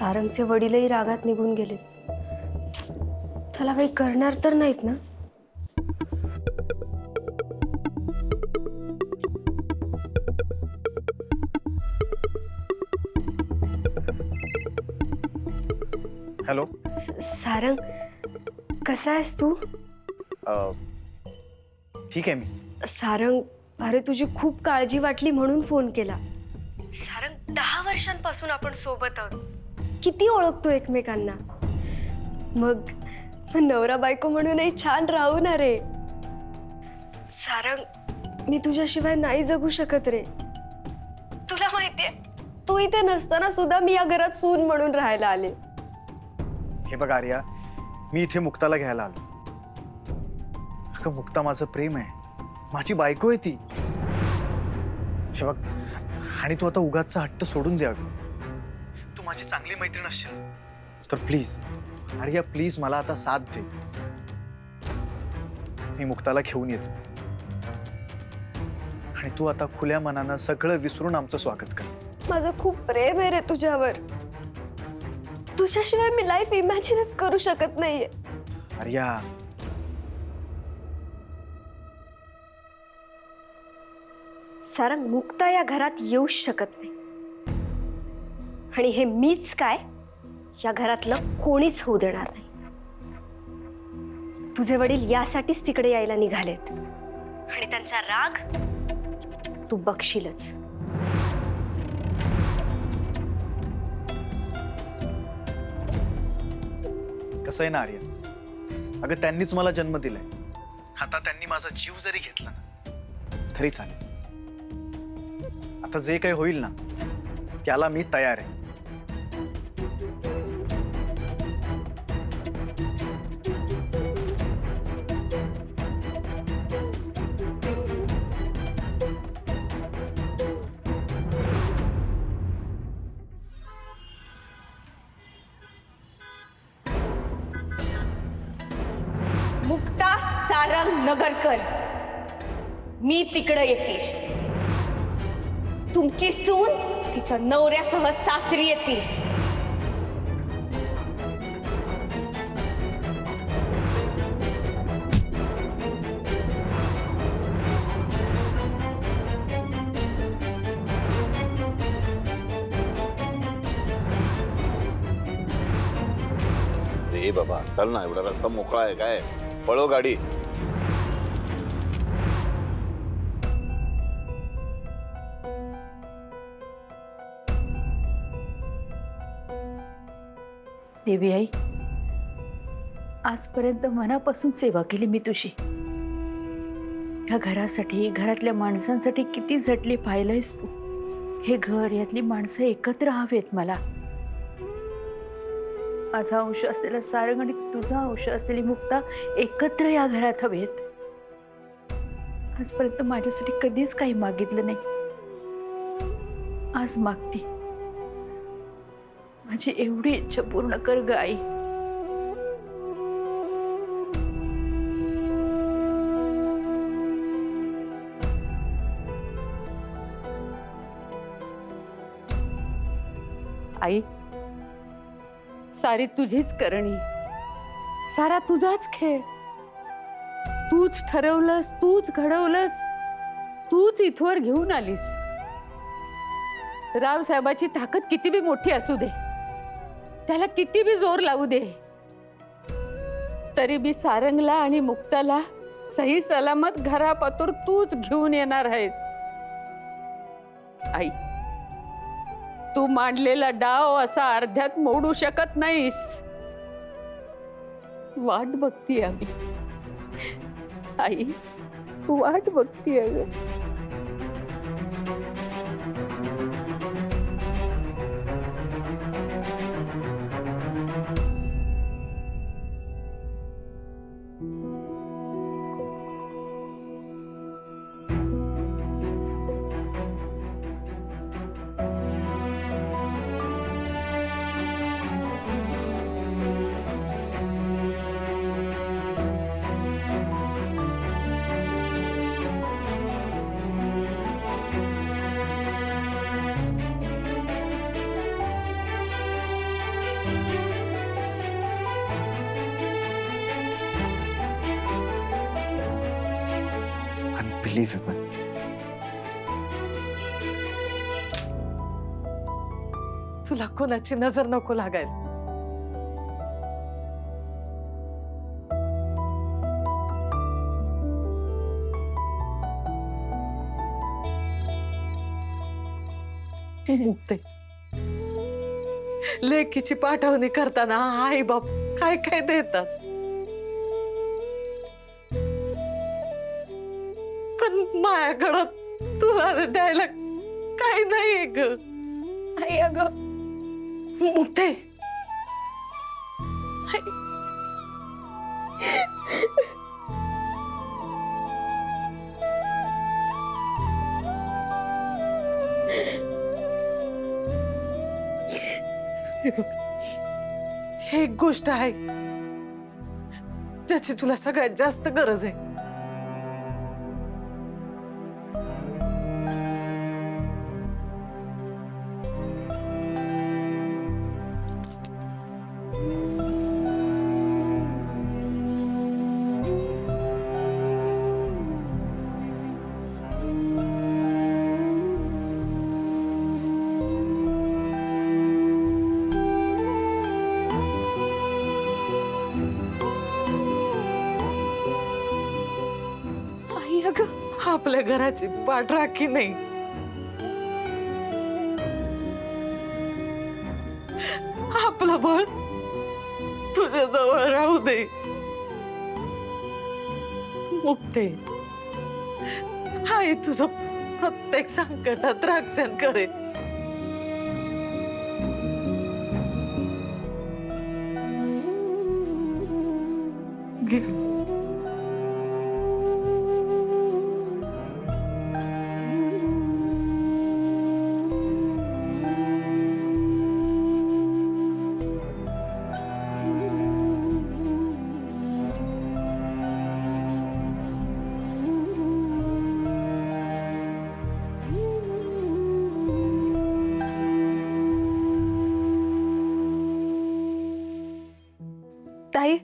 सारंगचे वडीलही रागात निघून गेलेत. त्याला काही करणार तर नाहीत ना? हॅलो. सारंग, कसा आहेस तू? ठीक आहे मी. सारंग, अरे तुझी खूप काळजी वाटली म्हणून फोन केला. सारंग, 10 वर्षांपासून आपण सोबत आहोत. किती ओळखतो एकमेकांना. मग नवरा बायको म्हणूनही छान राहू ना रे. सारंग, मी तुझ्याशिवाय नाही जगू शकत रे. तुला माहितीये, तू इथे नसताना सुद्धा मी या घरात सून म्हणून राहायला आले. हे बघ आर्या, मी इथे मुक्ताला घ्यायला आलो. अगं मुक्ता माझं प्रेम आहे, माझी बायको आहे ती. हे बघ, आणि तू आता उगाचचा हट्ट सोडून दे. अगं तू माझी चांगली मैत्रीण असशील तर प्लीज आर्या, प्लीज मला आता साथ दे. मी मुक्ताला घेऊन येतो आणि तू आता खुल्या मनानं सगळं विसरून आमचं स्वागत कर. माझं खूप प्रेम आहे रे तुझ्यावर. तुझ्याशिवाय मी लाईफ इमॅजिनच करू शकत नाहीये. आर्या, सारंग, मुक्ता या घरात येऊच शकत नाही. आणि हे मीच काय, या घरातलं कोणीच होऊ देणार नाही. तुझे वडील यासाठीच तिकडे यायला निघालेत आणि त्यांचा राग तू बघशीलच. कसं आहे ना आर्या, अगं त्यांनीच मला जन्म दिलाय. आता त्यांनी माझा जीव जरी घेतला ना तरी चालेल. आता जे काही होईल ना त्याला मी तयार आहे. मुक्ता सारंग नगरकर, मी तिकडे येते. तुमची सून तिच्या नवऱ्यासह सासरी येते. रे बाबा चल ना, एवढा रस्ता मोकळा आहे, काय पळव गाडी. देवी आई, आजपर्यंत मनापासून सेवा केली मी तुझी. ह्या घरासाठी, घरातल्या माणसांसाठी किती झटली पाहिलंयस तू. हे घर, यातली माणसं एकत्र हवेत मला. माझा अंश असलेला सारंग आणि तुझा अंश असलेली मुक्ता एकत्र या घरात हवेत. आजपर्यंत माझ्यासाठी कधीच काही मागितलं नाही. आज मागती. माझी एवढी इच्छा पूर्ण कर ग आई. आई, सारी तुझीच करणी, सारा तुझाच खेळ. तूच ठरवलंस, तूच घडवलंस, तूच इथवर घेऊन आलीस. रावसाहेबाची ताकद किती बी मोठी असू दे, त्याला किती बी जोर लावू दे, तरी बी सारंगला आणि मुक्ताला सही सलामत घरापातूर तूच घेऊन येणार आहेस. आई, तू मांडलेला डाव असा अर्ध्यात मोडू शकत नाहीस. वाट बघतीये आम्ही. आई, वाट बघतीये ग. बिलीव्हेबल. तुला कोणाची नजर नको लागायला. मुक्ते, लेकीची पाठवणी करताना आई बाप काय काय देतात, पण माझ्याकडं तुला द्यायला काय नाही ग. आई अगं, मुक्ते, एक गोष्ट आहे ज्याची तुला सगळ्यात जास्त गरज आहे. आई अगं, आपल्या घराची पाठराखी नाही, आपलं बळ तुझ्या जवळ राहू दे. मुक्ते, आई तुझं प्रत्येक संकटात रक्षण करे. ताई,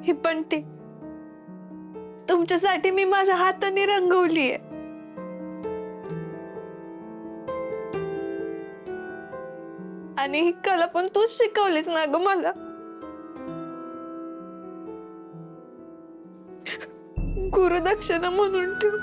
ही पणती तुमच्यासाठी मी माझ्या हाताने रंगवली आहे. आणि ही कला पण तूच शिकवलीस ना ग मला. गुरुदक्षिणा म्हणून ठेव.